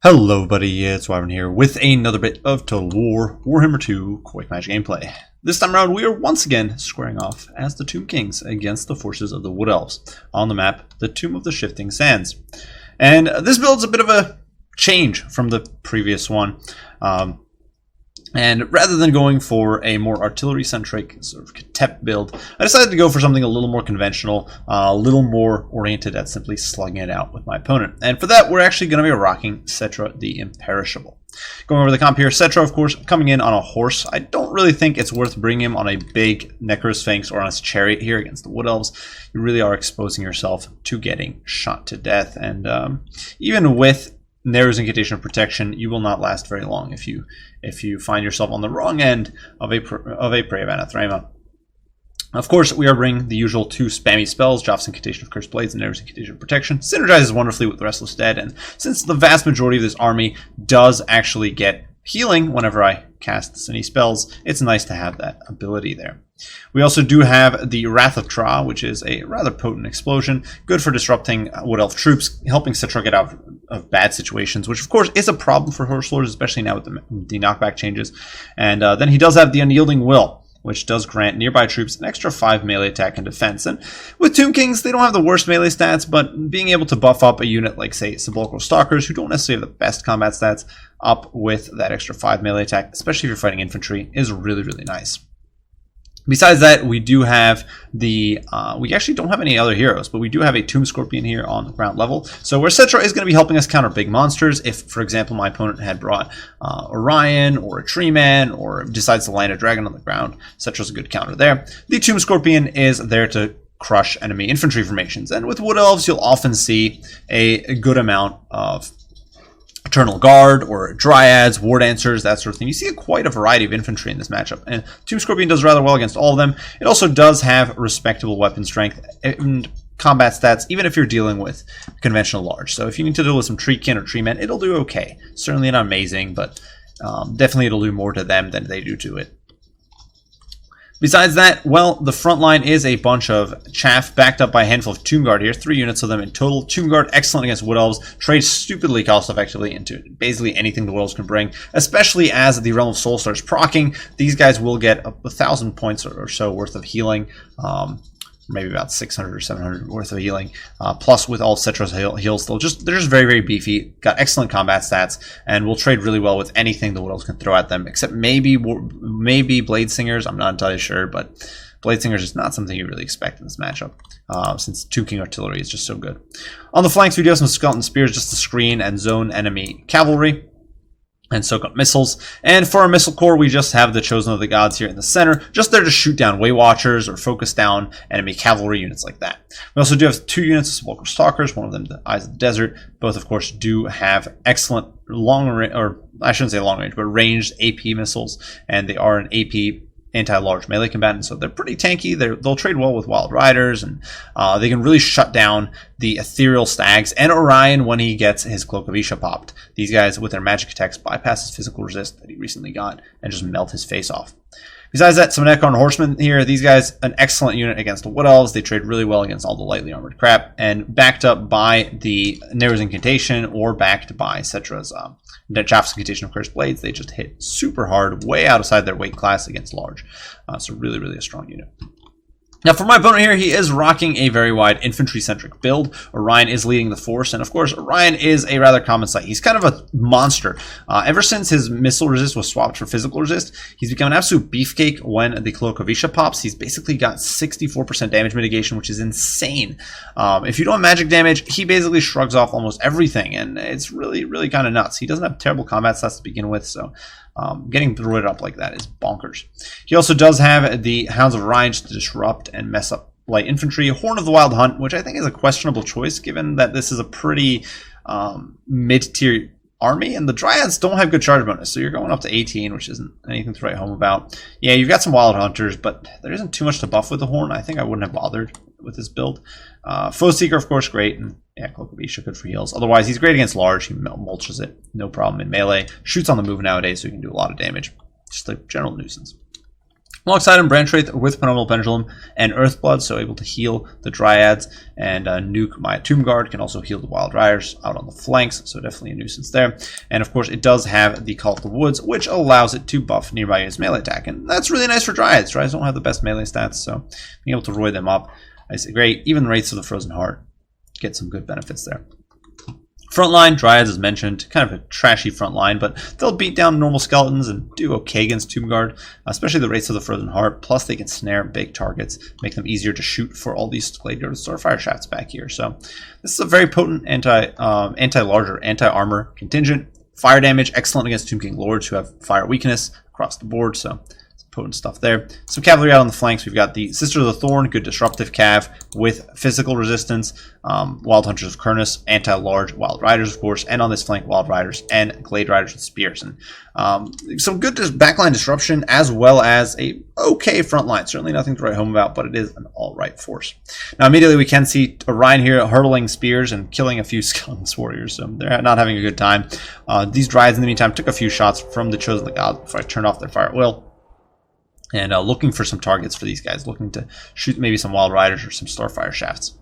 Hello buddy, it's Wyvern here with another bit of Total War Warhammer 2 Quick Match gameplay. This time around we are once again squaring off as the Tomb Kings against the forces of the Wood Elves on the map, the Tomb of the Shifting Sands. And this build's a bit of a change from the previous one. And rather than going for a more artillery-centric sort of Ketep build, I decided to go for something a little more conventional, a little more oriented at simply slugging it out with my opponent. And for that, we're actually going to be rocking Cetra the Imperishable. Going over the comp here, Cetra, of course, coming in on a horse. I don't really think it's worth bringing him on a big Necrosphinx or on his chariot here against the Wood Elves. You really are exposing yourself to getting shot to death. And even with Nero's Incantation of Protection, you will not last very long if you find yourself on the wrong end of a Prey of Anathema. Of course, we are bringing the usual two spammy spells, Joff's Incantation of Cursed Blades and Nero's Incantation of Protection. Synergizes wonderfully with Restless Dead, and since the vast majority of this army does actually get healing whenever I cast any spells, it's nice to have that ability there. We also do have the Wrath of Tra, which is a rather potent explosion, good for disrupting Wood Elf troops, helping Cetra get out of bad situations, which of course is a problem for Horse Lords, especially now with the knockback changes. And then he does have the Unyielding Will, which does grant nearby troops an extra 5 melee attack and defense. And with Tomb Kings, they don't have the worst melee stats, but being able to buff up a unit like, say, Sepulchral Stalkers, who don't necessarily have the best combat stats, up with that extra 5 melee attack, especially if you're fighting infantry, is really, really nice. Besides that, we do have the, we actually don't have any other heroes, but we do have a Tomb Scorpion here on the ground level. So where Cetra is going to be helping us counter big monsters. If, for example, my opponent had brought Orion or a Tree Man or decides to land a dragon on the ground, Cetra's a good counter there. The Tomb Scorpion is there to crush enemy infantry formations. And with Wood Elves, you'll often see a good amount of Eternal Guard or Dryads, War Dancers, that sort of thing. You see quite a variety of infantry in this matchup, and Tomb Scorpion does rather well against all of them. It also does have respectable weapon strength and combat stats, even if you're dealing with conventional large. So if you need to deal with some Treekin or Treemen, it'll do okay. Certainly not amazing, but definitely it'll do more to them than they do to it. Besides that, well, the front line is a bunch of chaff backed up by a handful of Tomb Guard here, 3 units of them in total. Tomb Guard, excellent against Wood Elves, trades stupidly cost effectively into basically anything the Wood Elves can bring, especially as the Realm of Soul starts proccing. These guys will get 1,000 points or so worth of healing, maybe about 600 or 700 worth of healing, plus with all of Cetra's heals, they're just very, very beefy, got excellent combat stats, and will trade really well with anything the Wood Elves can throw at them, except maybe Blade Singers. I'm not entirely sure, but Blade Singers is not something you really expect in this matchup, since Tomb King artillery is just so good. On the flanks, we do have some Skeleton Spears just to screen and zone enemy cavalry and soak up missiles. And for our missile core, we just have the Chosen of the Gods here in the center, just there to shoot down Way Watchers or focus down enemy cavalry units like that. We also do have 2 units of Sepulchral Stalkers, one of them the Eyes of the Desert. Both, of course, do have excellent long range, or I shouldn't say long range, but ranged AP missiles, and they are an AP anti-large melee combatant, so they're pretty tanky. They'll trade well with Wild Riders, and they can really shut down the Ethereal Stags and Orion when he gets his Cloak of Isha popped. These guys, with their magic attacks, bypass his physical resist that he recently got and just melt his face off. Besides that, some Necron Horsemen here. These guys, an excellent unit against the Wood Elves. They trade really well against all the lightly armored crap, and backed up by the Nero's Incantation or backed by Cetra's Joff's Incantation of Cursed Blades. They just hit super hard, way outside their weight class against large. So really, really a strong unit. Now for my opponent here, he is rocking a very wide infantry-centric build. Orion is leading the force, and of course, Orion is a rather common sight. He's kind of a monster. Ever since his missile resist was swapped for physical resist, he's become an absolute beefcake when the Cloak of Isha pops. He's basically got 64% damage mitigation, which is insane. If you don't have magic damage, he basically shrugs off almost everything, and it's really, really kind of nuts. He doesn't have terrible combat stats to begin with, so getting through it up like that is bonkers. He also does have the Hounds of Orion to disrupt and mess up light infantry. Horn of the Wild Hunt, which I think is a questionable choice given that this is a pretty mid-tier army, and the Dryads don't have good charge bonus, so you're going up to 18, which isn't anything to write home about. Yeah, you've got some Wild Hunters, but there isn't too much to buff with the Horn. I think I wouldn't have bothered with this build. Foe Seeker, of course, great, and yeah, Cloak of Isha, good for heals. Otherwise, he's great against large. He mulches it, no problem in melee. Shoots on the move nowadays, so he can do a lot of damage. Just a general nuisance. Alongside him, Branch Wraith with Phenomenal Pendulum and Earthblood, so able to heal the Dryads, and nuke my Tomb Guard, can also heal the Wild Riders out on the flanks, so definitely a nuisance there. And of course, it does have the Call of the Woods, which allows it to buff nearby units' melee attack, and that's really nice for Dryads. Dryads don't have the best melee stats, so being able to roid them up is great. Even Wraiths of the Frozen Heart get some good benefits there. Frontline, Dryads as mentioned, kind of a trashy frontline, but they'll beat down normal skeletons and do okay against Tomb Guard, especially the Wraiths of the Frozen Heart. Plus they can snare big targets, make them easier to shoot for all these Glade Guard Starfire Shafts back here. So this is a very potent anti-larger, anti-armor contingent. Fire damage, excellent against Tomb King Lords who have fire weakness across the board, so potent stuff there. Some cavalry out on the flanks. We've got the Sisters of the Thorn, good disruptive cav with physical resistance. Wild Hunters of Kurnus, anti-large Wild Riders, of course, and on this flank, Wild Riders and Glade Riders with spears. And some good backline disruption as well as a okay front line. Certainly nothing to write home about, but it is an all-right force. Now, immediately we can see Orion here hurtling spears and killing a few Skeleton Warriors, so they're not having a good time. These Dryads, in the meantime, took a few shots from the Chosen of the Gods before I turned off their fire at will. And looking for some targets for these guys, looking to shoot maybe some Wild Riders or some Starfire Shafts.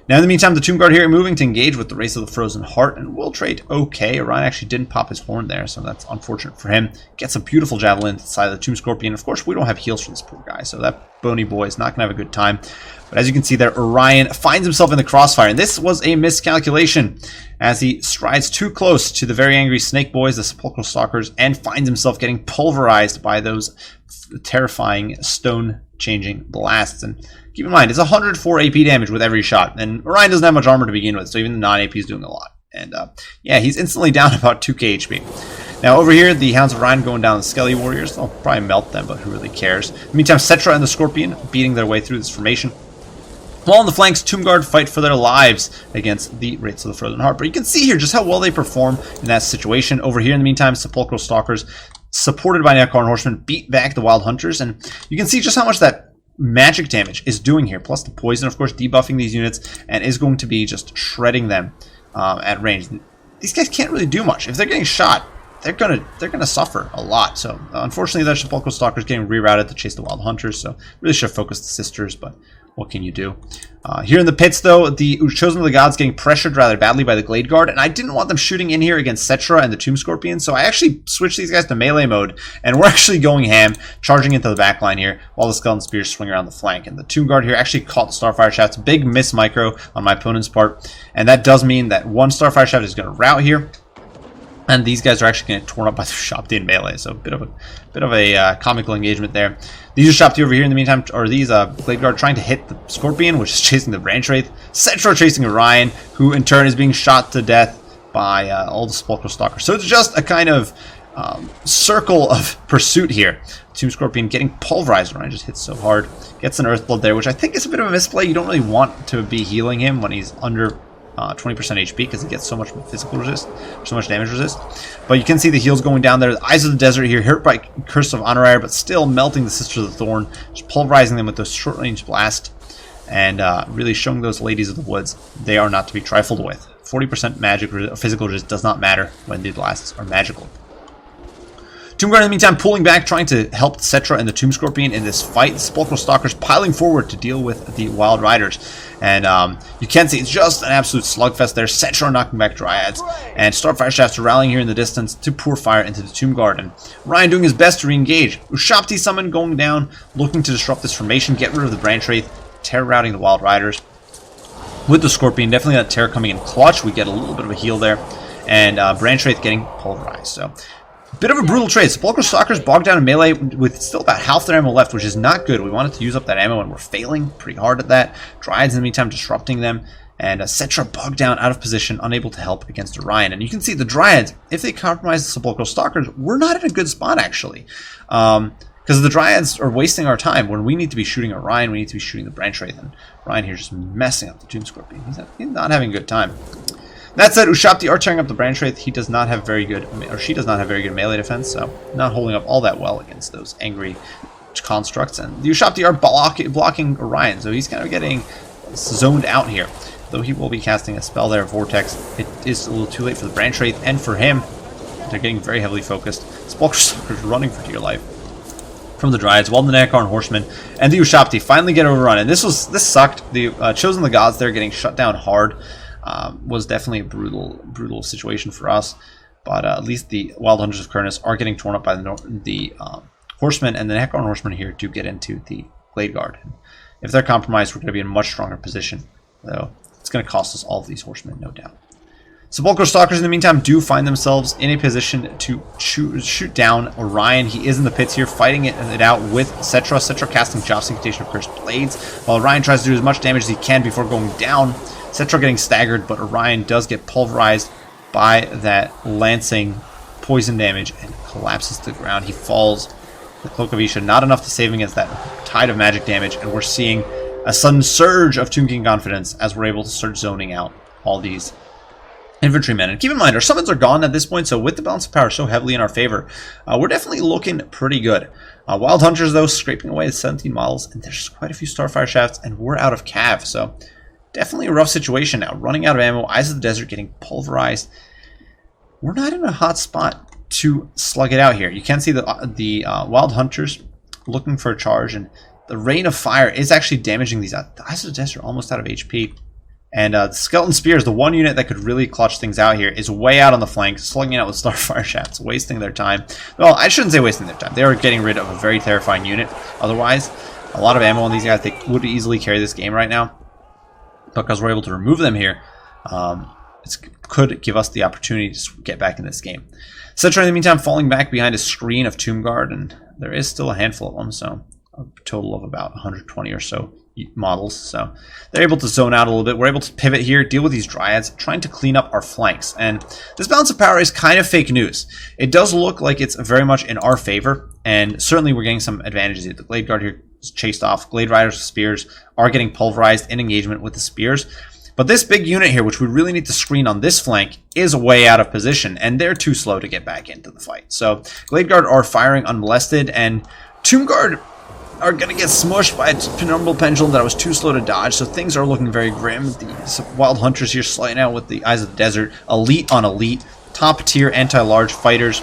Now, in the meantime, the Tomb Guard here moving to engage with the Wraiths of the Frozen Heart, and will trade okay. Orion actually didn't pop his horn there, so that's unfortunate for him. Gets a beautiful javelin inside of the Tomb Scorpion. Of course, we don't have heals for this poor guy, so that bony boy is not going to have a good time. But as you can see there, Orion finds himself in the crossfire, and this was a miscalculation as he strides too close to the very angry Snake Boys, the Sepulchral Stalkers, and finds himself getting pulverized by those terrifying stone-changing blasts. And keep in mind, it's 104 AP damage with every shot, and Orion doesn't have much armor to begin with, so even the non-AP is doing a lot. And yeah, he's instantly down about 2k HP. Now over here, the Hounds of Orion going down the Skelly Warriors. They'll probably melt them, but who really cares? In the meantime, Cetra and the Scorpion beating their way through this formation. While on the flanks, Tomb Guard fight for their lives against the Wraiths of the Frozen Heart. But you can see here just how well they perform in that situation. Over here, in the meantime, Sepulchral Stalkers, supported by Neocorn Horsemen, beat back the Wild Hunters. And you can see just how much that magic damage is doing here. Plus the poison, of course, debuffing these units, and is going to be just shredding them at range. These guys can't really do much. If they're getting shot, they're gonna suffer a lot. So unfortunately, that Sepulchral Stalker is getting rerouted to chase the Wild Hunters. So really should have focused the Sisters, but what can you do? Here in the pits, though, the Chosen of the Gods getting pressured rather badly by the Glade Guard, and I didn't want them shooting in here against Cetra and the Tomb Scorpion, so I actually switched these guys to melee mode, and we're actually going ham, charging into the back line here, while the Skeleton Spears swing around the flank. And the Tomb Guard here actually caught the Starfire Shafts. Big miss micro on my opponent's part, and that does mean that one Starfire Shaft is going to rout here. And these guys are actually getting torn up by the Shopti in melee, so a bit of a comical engagement there. These are Shopti over here in the meantime, or these Glade Guard trying to hit the Scorpion, which is chasing the Branch Wraith. Cetra chasing Orion, who in turn is being shot to death by all the Sepulchral Stalkers. So it's just a kind of circle of pursuit here. Tomb Scorpion getting pulverized. Orion just hits so hard. Gets an Earthblood there, which I think is a bit of a misplay. You don't really want to be healing him when he's under 20% HP because he gets so much physical resist, so much damage resist. But you can see the heals going down there. The Eyes of the Desert here, hurt by Curse of Honorire, but still melting the Sisters of the Thorn, just pulverizing them with those short-range blast, and really showing those Ladies of the Woods they are not to be trifled with. 40% magic physical resist does not matter when the blasts are magical. Tomb Guard in the meantime pulling back, trying to help Cetra and the Tomb Scorpion in this fight. The Sepulchral Stalkers piling forward to deal with the Wild Riders. And you can see it's just an absolute slugfest there. Cetra knocking back Dryads. And Starfire Shafts are rallying here in the distance to pour fire into the Tomb Guard. And Ryan doing his best to re-engage. Ushapti summon going down, looking to disrupt this formation, get rid of the Branch Wraith, terror routing the Wild Riders. With the Scorpion, definitely that terror coming in clutch. We get a little bit of a heal there. And Branch Wraith getting pulverized. So bit of a brutal trade. Sepulchral Stalkers bogged down in melee with still about half their ammo left, which is not good. We wanted to use up that ammo, and we're failing pretty hard at that. Dryads in the meantime disrupting them, and Cetra bogged down out of position, unable to help against Orion. And you can see the Dryads, if they compromise the Sepulchral Stalkers, we're not in a good spot actually. Because the Dryads are wasting our time when we need to be shooting Orion, we need to be shooting the Branch Wraith, and Orion here just messing up the Tomb Scorpion. He's not having a good time. That said, Ushapti are tearing up the Branch Wraith. He does not have very good, or she does not have very good melee defense, so not holding up all that well against those angry constructs. And the Ushapti are blocking Orion, so he's kind of getting zoned out here. Though he will be casting a spell there, Vortex. It is a little too late for the Branch Wraith, and for him, they're getting very heavily focused. Sepulchral Stalkers running for dear life. from the Dryads, while the Necron Horsemen and the Ushabti finally get overrun. And this sucked. The Chosen of the Gods there getting shut down hard was definitely a brutal situation for us. But at least the Wild Hunters of Kurnus are getting torn up by the Horsemen, and the Necron Horsemen here do get into the Blade Guard. If they're compromised, we're going to be in a much stronger position, though it's going to cost us all of these Horsemen, no doubt. Sepulchral Stalkers, in the meantime, do find themselves in a position to shoot down Orion. He is in the pits here, fighting it out with Cetra. Cetra casting Joust Incantation of Cursed Blades, while Orion tries to do as much damage as he can before going down. Cetra getting staggered, but Orion does get pulverized by that lancing poison damage and collapses to the ground. He falls. The Cloak of Isha, not enough to save against that tide of magic damage, and we're seeing a sudden surge of Tomb King confidence as we're able to start zoning out all these infantrymen. And keep in mind, our summons are gone at this point, so with the balance of power so heavily in our favor, we're definitely looking pretty good. Wild Hunters, though, scraping away at 17 models, and there's quite a few Starfire Shafts, and we're out of cav, so definitely a rough situation now. Running out of ammo, Eyes of the Desert getting pulverized. We're not in a hot spot to slug it out here. You can see the Wild Hunters looking for a charge, and the Rain of Fire is actually damaging these. The Eyes of the Desert are almost out of HP. And the Skeleton Spears, the one unit that could really clutch things out here, is way out on the flank, slugging out with Starfire Shafts, wasting their time. Well, I shouldn't say wasting their time. They are getting rid of a very terrifying unit. Otherwise, a lot of ammo on these guys. They would easily carry this game right now. Because we're able to remove them here, it could give us the opportunity to get back in this game. Cetra, in the meantime, falling back behind a screen of Tomb Guard, and there is still a handful of them, so a total of about 120 or so models. So they're able to zone out a little bit. We're able to pivot here, deal with these Dryads, trying to clean up our flanks. And this balance of power is kind of fake news. It does look like it's very much in our favor, and certainly we're getting some advantages here. The Glade Guard here is chased off. Glade Riders with Spears are getting pulverized in engagement with the Spears. But this big unit here, which we really need to screen on this flank, is way out of position, and they're too slow to get back into the fight. So Glade Guard are firing unmolested, and Tomb Guard are going to get smushed by a Penumbral Pendulum that was too slow to dodge, so things are looking very grim. The Wild Hunters here sliding out with the Eyes of the Desert, elite on elite, top tier anti-large fighters,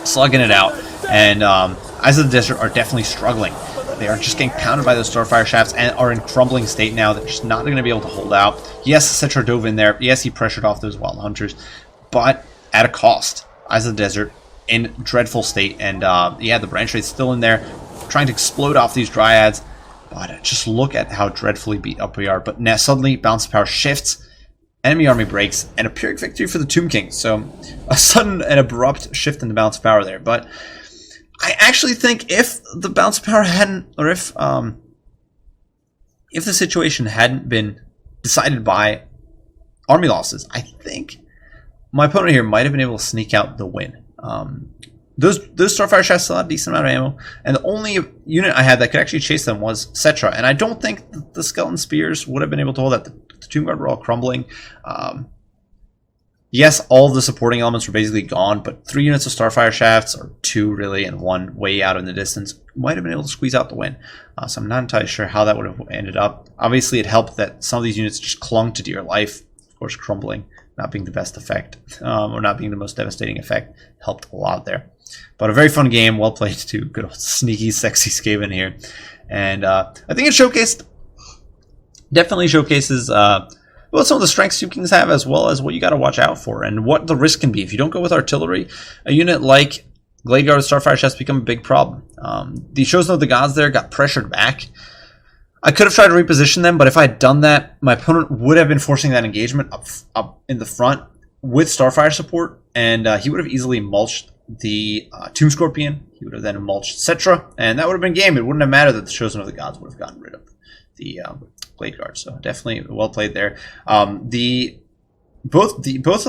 slugging it out, and Eyes of the Desert are definitely struggling. They are just getting pounded by those Starfire Shafts and are in crumbling state now. They're just not going to be able to hold out. Yes, Cetra dove in there. Yes, he pressured off those Wild Hunters, but at a cost. Eyes of the Desert in dreadful state, and yeah, the Branch Raid's still in there, trying to explode off these Dryads. But just look at how dreadfully beat up we are. But now suddenly, balance of power shifts, enemy army breaks, and a Pyrrhic victory for the Tomb King. So a sudden and abrupt shift in the balance of power there. But I actually think if the balance of power hadn't, or if the situation hadn't been decided by army losses, I think my opponent here might have been able to sneak out the win. Those Starfire Shafts still had a decent amount of ammo, and the only unit I had that could actually chase them was Cetra, and I don't think the Skeleton Spears would have been able to hold that. The Tomb Guard were all crumbling. Yes, all of the supporting elements were basically gone, but 3 units of Starfire Shafts, or 2 really, and 1 way out in the distance, might have been able to squeeze out the win. So I'm not entirely sure how that would have ended up. Obviously, it helped that some of these units just clung to dear life. Of course, crumbling not being the best effect, or not being the most devastating effect, helped a lot there. But a very fun game, well played too. Good old sneaky, sexy Skaven here. And I think it definitely showcases what some of the strengths Tomb Kings have, as well as what you got to watch out for, and what the risk can be. If you don't go with artillery, a unit like Glade Guard with Starfire Shafts become a big problem. The Chosen of the Gods there got pressured back. I could have tried to reposition them, but if I had done that, my opponent would have been forcing that engagement up in the front with Starfire support, and he would have easily mulched the Tomb Scorpion. He would have then mulched Cetra, and that would have been game. It wouldn't have mattered that the Chosen of the Gods would have gotten rid of the Blade Guard. So definitely well played there. Both of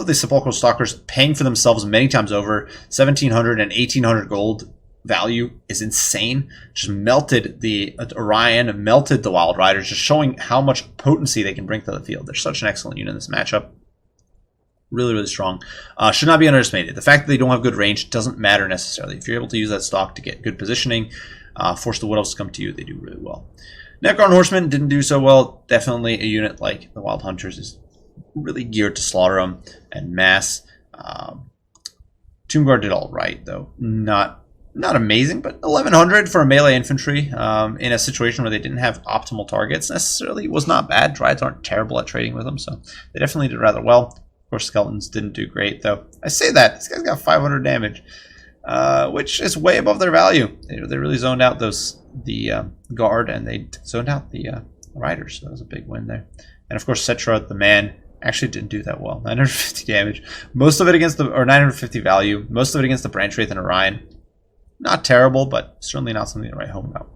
the Sepulchral Stalkers paying for themselves many times over. 1,700 and 1,800 gold value is insane. Just melted the Orion and melted the Wild Riders, just showing how much potency they can bring to the field. They're such an excellent unit in this matchup. Really, really strong. Should not be underestimated. The fact that they don't have good range doesn't matter necessarily. If you're able to use that stock to get good positioning, force the Wood Elves to come to you, they do really well. Necron Horsemen didn't do so well. Definitely a unit like the Wild Hunters is really geared to slaughter them and mass. Tomb Guard did all right, though. Not not amazing, but 1100 for a melee infantry in a situation where they didn't have optimal targets necessarily was not bad. Dryads aren't terrible at trading with them, so they definitely did rather well. Of course, skeletons didn't do great, though. I say that. This guy's got 500 damage, which is way above their value. They really zoned out the guard, and they zoned out the riders, so that was a big win there. And of course, Cetra, the man, actually didn't do that well. 950 damage. Most of it against the, or 950 value. Most of it against the Branch Wraith and Orion. Not terrible, but certainly not something to write home about.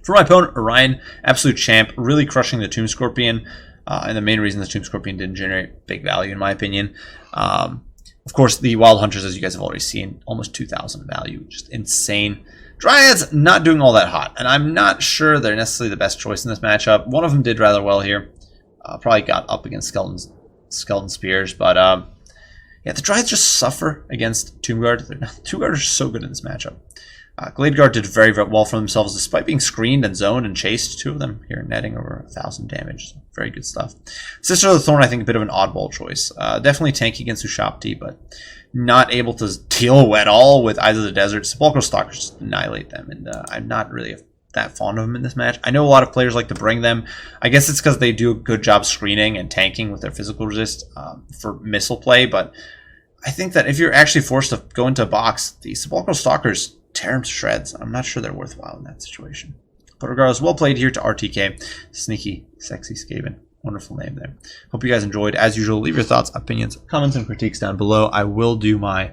For my opponent, Orion, absolute champ, really crushing the Tomb Scorpion. And the main reason the Tomb Scorpion didn't generate big value, in my opinion. Of course, the Wild Hunters, as you guys have already seen, almost 2,000 value. Just insane. Dryads, not doing all that hot. And I'm not sure they're necessarily the best choice in this matchup. One of them did rather well here. Probably got up against Skeleton Spears. But yeah, the Dryads just suffer against Tomb Guard. Tomb Guard are so good in this matchup. Glade Guard did very, very well for themselves, despite being screened and zoned and chased. Two of them here netting over 1,000 damage. So very good stuff. Sister of the Thorn, I think, a bit of an oddball choice. Definitely tanky against Ushapti, but not able to deal at all with either the Desert. Sepulchral Stalkers just annihilate them, and I'm not really that fond of them in this match. I know a lot of players like to bring them. I guess it's because they do a good job screening and tanking with their physical resist for missile play, but I think that if you're actually forced to go into a box, the Sepulchral Stalkers tear them to shreds. I'm not sure they're worthwhile in that situation. But regardless, well played here to RTK. Sneaky, sexy Skaven. Wonderful name there. Hope you guys enjoyed. As usual, leave your thoughts, opinions, comments, and critiques down below. I will do my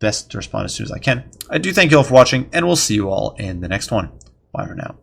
best to respond as soon as I can. I do thank you all for watching, and we'll see you all in the next one. Bye for now.